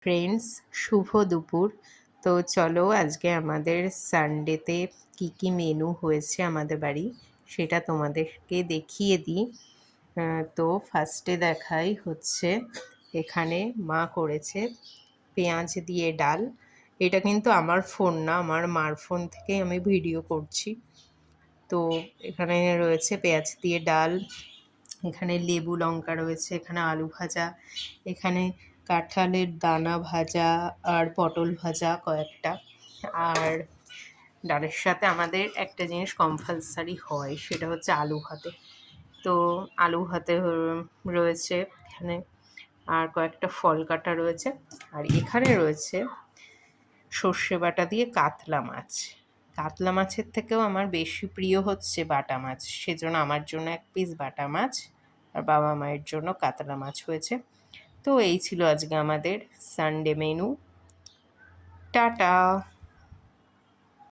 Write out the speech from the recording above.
Friends, শুভ দুপুর। তো চলো আজকে আমাদের সানডেতে কি কি মেনু হয়েছে আমাদের বাড়ি সেটা তোমাদেরকে দেখিয়ে দিই। তো ফার্স্টে দেখাই হচ্ছে এখানে মা করেছে পেঁয়াজ দিয়ে ডাল। এটা কিন্তু আমার ফোন না, আমার মার ফোন থেকে আমি ভিডিও করছি। তো এখানে রয়েছে পেঁয়াজ দিয়ে ডাল, এখানে লেবু লঙ্কা রয়েছে, এখানে আলু ভাজা, এখানে কাঁঠালের দানা ভাজা আর পটল ভাজা কয়েকটা। আর ডালের সাথে আমাদের একটা জিনিস কম্পালসারি হয়, সেটা হচ্ছে আলু ভাতে। তো আলু ভাতে রয়েছে এখানে, আর কয়েকটা ফল কাটা রয়েছে। আর এখানে রয়েছে সর্ষে বাটা দিয়ে কাতলা মাছ। কাতলা মাছের থেকেও আমার বেশি প্রিয় হচ্ছে বাটা মাছ, সেজন্য আমার জন্য এক পিস বাটা মাছ আর বাবা মায়ের জন্য কাতলা মাছ হয়েছে। তো এই ছিল আজকে আমাদের সানডে মেনু। টাটা।